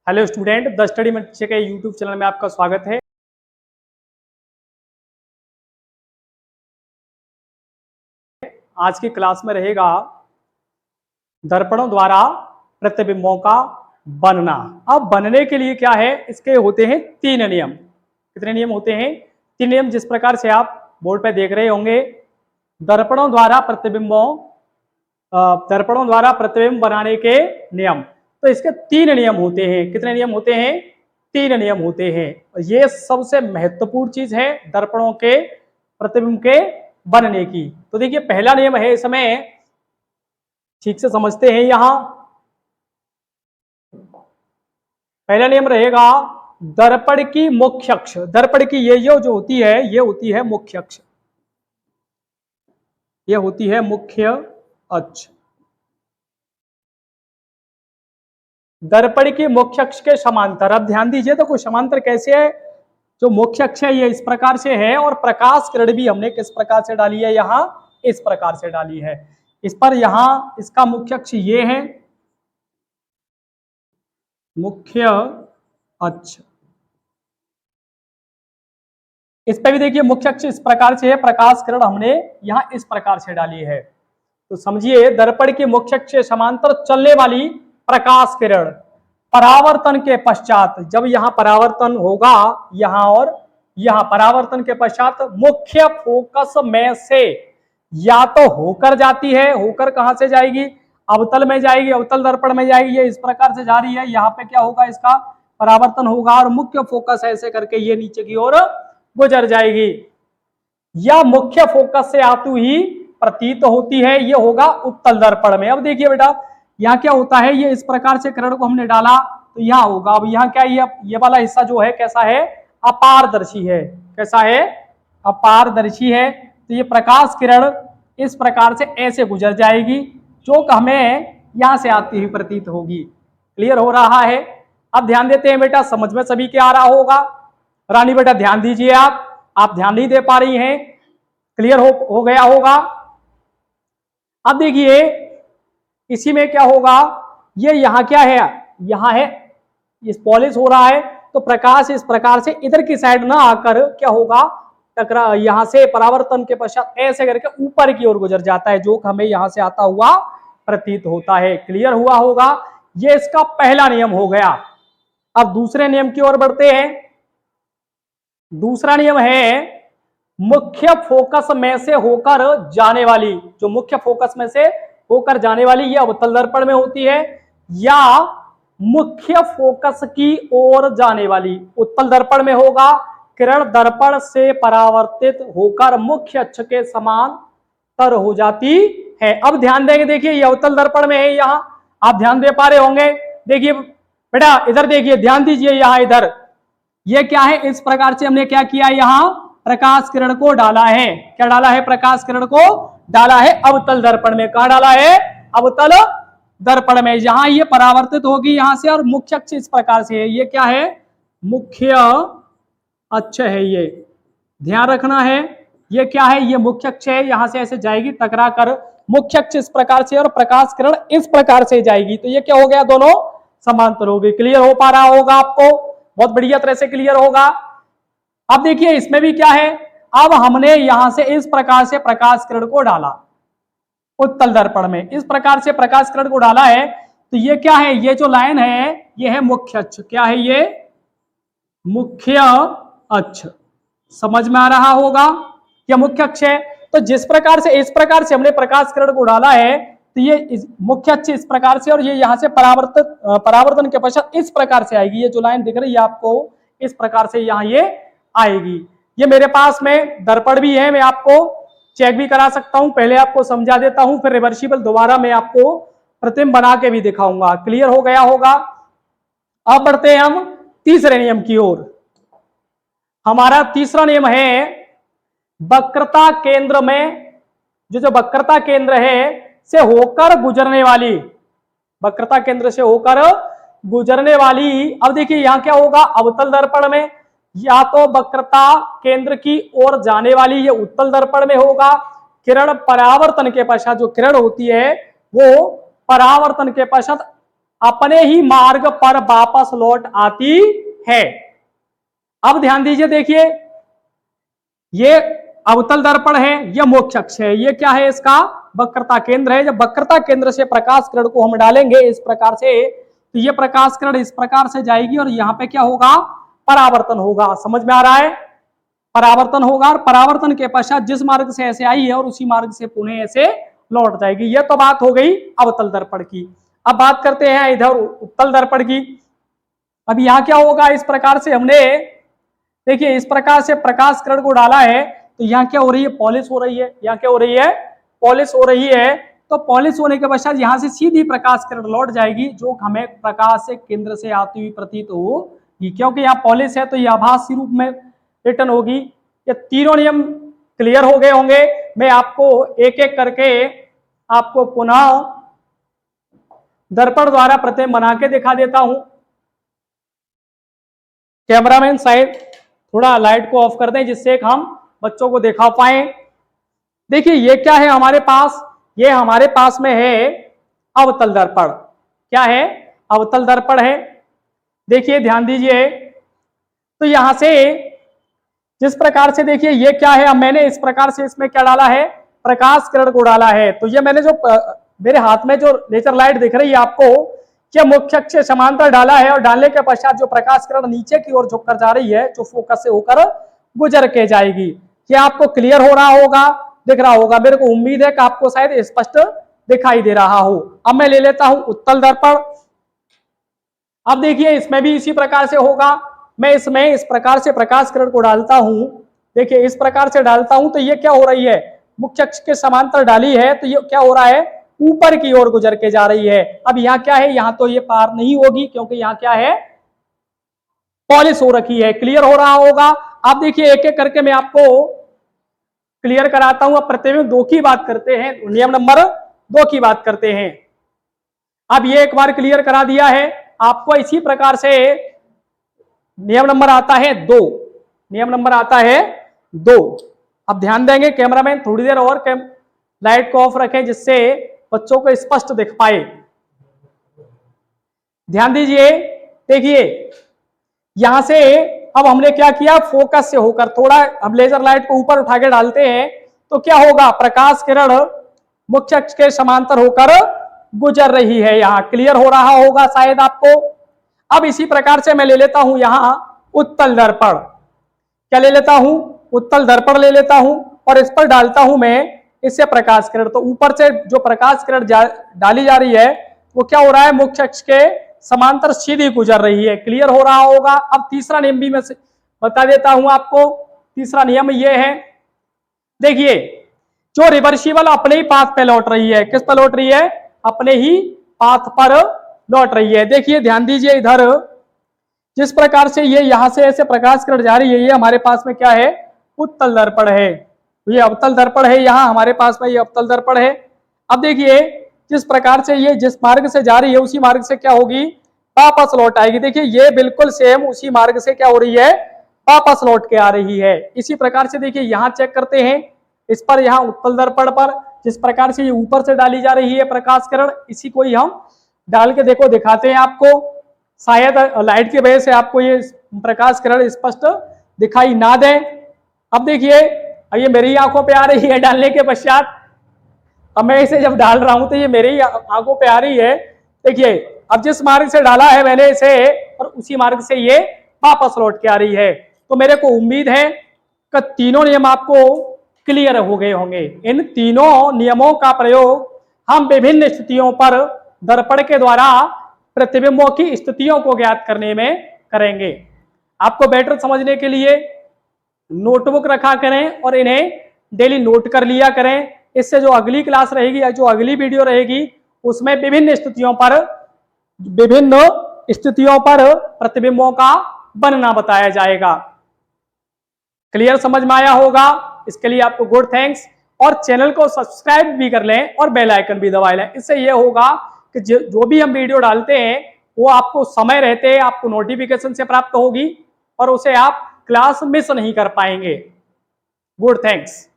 Hello student, the study मंच के YouTube channel में आपका स्वागत है। आज की क्लास में रहेगा दर्पणों द्वारा प्रतिबिंबों का बनना। अब बनने के लिए क्या है, इसके होते हैं तीन नियम। कितने नियम होते हैं? तीन नियम। जिस प्रकार से आप बोर्ड पे देख रहे होंगे, दर्पणों द्वारा प्रतिबिंब बनाने के नियम। तो इसके तीन नियम होते हैं। कितने नियम होते हैं? तीन नियम होते हैं। ये सबसे महत्वपूर्ण चीज है दर्पणों के प्रतिबिंब के बनने की। तो देखिए, पहला नियम है, इसमें ठीक से समझते हैं। यहां पहला नियम रहेगा दर्पण की मुख्य अक्ष। दर्पण की ये जो होती है, ये होती है मुख्य अक्ष। ये होती है मुख्य अक्ष। दर्पण की मुख्य अक्ष के समांतर। अब ध्यान दीजिए, तो कोई समांतर कैसे है? जो मुख्य अक्ष है ये इस प्रकार से है, और प्रकाश किरण भी हमने किस प्रकार से डाली है? यहां इस प्रकार से डाली है। इस पर यहां इसका मुख्य अक्ष ये है, मुख्य अक्ष। इस पर भी देखिए मुख्य अक्ष इस प्रकार से है, प्रकाश किरण हमने यहां इस प्रकार से डाली है। तो समझिए, दर्पण के मुख्य अक्ष से समांतर चलने वाली प्रकाश किरण परावर्तन के पश्चात, जब यहां परावर्तन होगा, यहां और यहां परावर्तन के पश्चात मुख्य फोकस में से या तो होकर जाती है। होकर कहां से जाएगी? अवतल में जाएगी, अवतल दर्पण में जाएगी। ये इस प्रकार से जा रही है। यहाँ पे क्या होगा? इसका परावर्तन होगा और मुख्य फोकस ऐसे करके ये नीचे की ओर गुजर जाएगी, या मुख्य फोकस से आती ही प्रतीत होती है। ये होगा उत्तल दर्पण में। अब देखिए बेटा, यहाँ क्या होता है, ये इस प्रकार से किरण को हमने डाला तो यहाँ होगा। अब यहाँ क्या, ये वाला हिस्सा जो है कैसा है? अपारदर्शी है। कैसा है? अपारदर्शी है। तो ये प्रकाश किरण इस प्रकार से ऐसे गुजर जाएगी, जो हमें यहां से आती हुई प्रतीत होगी। क्लियर हो रहा है? अब ध्यान देते हैं बेटा, समझ में सभी के आ रहा होगा। रानी बेटा ध्यान दीजिए, आप ध्यान नहीं दे पा रही हैं। क्लियर हो गया होगा। अब देखिए, इसी में क्या होगा, ये यहाँ क्या है? यहाँ है, इस पॉलिश हो रहा है, तो प्रकाश इस प्रकार से इधर की साइड ना आकर क्या होगा, टकरा, यहां से परावर्तन के पश्चात ऐसे करके ऊपर की ओर गुजर जाता है, जो हमें यहां से आता हुआ प्रतीत होता है। क्लियर हुआ होगा? ये इसका पहला नियम हो गया। अब दूसरे नियम की ओर बढ़ते हैं। दूसरा नियम है मुख्य फोकस में से होकर जाने वाली। जो मुख्य फोकस में से होकर जाने वाली, ये अवतल दर्पण में होती है, या मुख्य फोकस की ओर जाने वाली उत्तल दर्पण में होगा। किरण दर्पण से परावर्तित होकर मुख्य अक्ष के समांतर हो जाती है। अब ध्यान देंगे, देखिए ये अवतल दर्पण में है। यहां आप ध्यान दे पा रहे होंगे। देखिए बेटा, इधर देखिए, ध्यान दीजिए, यहां इधर ये क्या है? इस प्रकार से हमने क्या किया, यहां प्रकाश किरण को डाला है। क्या डाला है? प्रकाश किरण को डाला है अवतल दर्पण में। कहां डाला है? अवतल दर्पण में। यहां ये परावर्तित होगी यहां से, और मुख्य अक्ष इस प्रकार से है। ये क्या है? मुख्य अक्ष है। ये ध्यान रखना है। ये क्या है? ये मुख्य अक्ष है। यहां से ऐसे जाएगी टकरा कर, मुख्य अक्ष इस प्रकार से और प्रकाश किरण इस प्रकार से जाएगी। तो ये क्या हो गया? दोनों समांतर हो गए। क्लियर हो पा रहा होगा आपको? बहुत बढ़िया तरह से क्लियर होगा। अब देखिए, इसमें भी क्या है, अब हमने यहां से इस प्रकार से प्रकाश किरण को डाला उत्तल दर्पण में, इस प्रकार से प्रकाश किरण को डाला है। तो ये क्या है? ये जो लाइन है, ये है मुख्य अक्ष। क्या है ये? मुख्य अक्ष। समझ में आ रहा होगा? यह मुख्य अक्ष है। तो जिस प्रकार से, इस प्रकार से हमने प्रकाश किरण को डाला है, तो ये मुख्य अक्ष इस प्रकार से, और ये यहां से परावर्तन के पश्चात इस प्रकार से आएगी। ये जो लाइन दिख रही है आपको, इस प्रकार से यहां ये आएगी। ये मेरे पास में दर्पण भी है, मैं आपको चेक भी करा सकता हूं। पहले आपको समझा देता हूं, फिर रिवर्सिबल दोबारा मैं आपको प्रतिबिंब बना के भी दिखाऊंगा। क्लियर हो गया होगा? अब बढ़ते हैं हम तीसरे नियम की ओर। हमारा तीसरा नियम है वक्रता केंद्र में, जो वक्रता केंद्र है से होकर गुजरने वाली, वक्रता केंद्र से होकर गुजरने वाली। अब देखिए यहां क्या होगा, अवतल दर्पण में या तो वक्रता केंद्र की ओर जाने वाली, ये उत्तल दर्पण में होगा। किरण परावर्तन के पश्चात, जो किरण होती है वो परावर्तन के पश्चात अपने ही मार्ग पर वापस लौट आती है। अब ध्यान दीजिए, देखिए ये अवतल दर्पण है, यह मुख्य अक्ष है, ये क्या है, इसका वक्रता केंद्र है। जब वक्रता केंद्र से प्रकाश किरण को हम डालेंगे इस प्रकार से, तो ये प्रकाश किरण इस प्रकार से जाएगी और यहाँ पे क्या होगा, परावर्तन होगा। समझ में आ रहा है, परावर्तन होगा और परावर्तन के पश्चात जिस मार्ग से ऐसे आई है और उसी मार्ग से पुनः ऐसे लौट जाएगी। ये तो बात हो गई अवतल दर्पण की। अब बात करते हैं इधर उत्तल दर्पण की। अब यहाँ क्या होगा, इस प्रकार से हमने देखिए इस प्रकार से प्रकाश किरण को डाला है, तो यहाँ क्या हो रही है, पॉलिश हो रही है। यहाँ क्या हो रही है, पॉलिश हो रही है। तो पॉलिश होने के पश्चात यहाँ से सीधी प्रकाश किरण लौट जाएगी, जो हमें प्रकाश से केंद्र से आती हुई प्रतीत होगी। क्योंकि यहाँ पॉलिश है तो ये आभासी रूप में रिटर्न होगी। ये तीनों नियम क्लियर हो गए होंगे। मैं आपको एक एक करके आपको पुनः दर्पण द्वारा प्रतिबिंब बना के दिखा देता हूं। कैमरामैन साहब थोड़ा लाइट को ऑफ कर दें, जिससे हम बच्चों को दिखा पाए। देखिए ये क्या है हमारे पास, ये हमारे पास में है अवतल दर्पण। क्या है, अवतल दर्पण है। देखिए ध्यान दीजिए, तो यहां से जिस प्रकार से देखिए ये क्या है, अब मैंने इस प्रकार से इसमें क्या डाला है, प्रकाश किरण को डाला है। तो ये मैंने जो मेरे हाथ में जो लेजर लाइट दिख रही है आपको, ये मुख्य अक्ष से समांतर डाला है और डालने के पश्चात जो प्रकाश किरण नीचे की ओर झुककर जा रही है, जो फोकस से होकर गुजर के जाएगी। ये आपको क्लियर हो रहा होगा, दिख रहा होगा। मेरे को उम्मीद है कि आपको शायद स्पष्ट दिखाई दे रहा हो। अब मैं ले लेता हूं उत्तल दर्पण। अब देखिए इसमें भी इसी प्रकार से होगा। मैं इसमें इस प्रकार से प्रकाश किरण को डालता हूं। देखिए इस प्रकार से डालता हूं तो ये क्या हो रही है, मुख्य अक्ष के समांतर डाली है, तो ये क्या हो रहा है, ऊपर की ओर गुजर के जा रही है। अब यहाँ क्या है, यहाँ तो ये पार नहीं होगी, क्योंकि यहाँ क्या है, पॉलिश हो रखी है। क्लियर हो रहा होगा। अब देखिए एक एक करके मैं आपको क्लियर कराता हूं। अब प्रतिबिंब 2 की बात करते हैं, नियम नंबर 2 की बात करते हैं। अब ये एक बार क्लियर करा दिया है आपको। इसी प्रकार से नियम नंबर आता है 2, नियम नंबर आता है 2। अब ध्यान देंगे कैमरामैन, थोड़ी देर और लाइट को ऑफ रखें, जिससे बच्चों को स्पष्ट दिख पाए। ध्यान दीजिए, देखिए यहां से अब हमने क्या किया, फोकस से होकर थोड़ा हम लेजर लाइट को ऊपर उठा के डालते हैं, तो क्या होगा, प्रकाश किरण मुख्य अक्ष के समांतर होकर गुजर रही है। यहाँ क्लियर हो रहा होगा शायद आपको। अब इसी प्रकार से मैं ले लेता हूं यहां उत्तल दर्पण। क्या ले लेता हूं, उत्तल दर्पण ले लेता हूं और इस पर डालता हूं मैं इससे प्रकाश किरण। तो ऊपर से जो प्रकाश किरण डाली जा रही है, वो क्या हो रहा है, मुख्य अक्ष के समांतर सीधी गुजर रही है। क्लियर हो रहा होगा। अब तीसरा नियम भी मैं बता देता हूं आपको। तीसरा नियम ये है, देखिए जो रिवर्सिबल अपने ही पाथ पे लौट रही है, किस पर लौट रही है, अपने ही पाथ पर लौट रही है। देखिए ध्यान दीजिए, इधर जिस प्रकार से ये यहां से ऐसे प्रकाश किरण जा रही है, ये हमारे पास में क्या है, उत्तल दर्पण है। ये अवतल दर्पण है, यहां हमारे पास में ये अवतल दर्पण है। अब देखिए जिस प्रकार से ये जिस मार्ग से जा रही है, उसी मार्ग से क्या होगी, वापस लौट आएगी। देखिए ये बिल्कुल सेम उसी मार्ग से क्या हो रही है, वापस लौट के आ रही है। इसी प्रकार से देखिए यहां चेक करते हैं, इस पर यहाँ उत्तल दर्पण पर जिस प्रकार से ये ऊपर से डाली जा रही है प्रकाश किरण, इसी को ही हम डाल के देखो दिखाते हैं आपको। शायद लाइट की वजह से आपको ये प्रकाश किरण स्पष्ट दिखाई ना दे। अब देखिए ये मेरी आंखों पे आ रही है डालने के पश्चात। अब मैं इसे जब डाल रहा हूं तो ये मेरी आंखों पे आ रही है। देखिए अब जिस मार्ग से डाला है मैंने इसे, और उसी मार्ग से ये वापस लौट के आ रही है। तो मेरे को उम्मीद है कि तीनों नियम आपको क्लियर हो गए होंगे। इन तीनों नियमों का प्रयोग हम विभिन्न स्थितियों पर दर्पण के द्वारा प्रतिबिंबों की स्थितियों को ज्ञात करने में करेंगे। आपको बेटर समझने के लिए नोटबुक रखा करें और इन्हें डेली नोट कर लिया करें। इससे जो अगली क्लास रहेगी या जो अगली वीडियो रहेगी, उसमें विभिन्न स्थितियों पर प्रतिबिंबों का बनना बताया जाएगा। क्लियर समझ में आया होगा। इसके लिए आपको गुड थैंक्स, और चैनल को सब्सक्राइब भी कर लें और बेल आइकन भी दबा लें। इससे यह होगा कि जो भी हम वीडियो डालते हैं वो आपको समय रहते आपको नोटिफिकेशन से प्राप्त होगी और उसे आप क्लास मिस नहीं कर पाएंगे। Good thanks.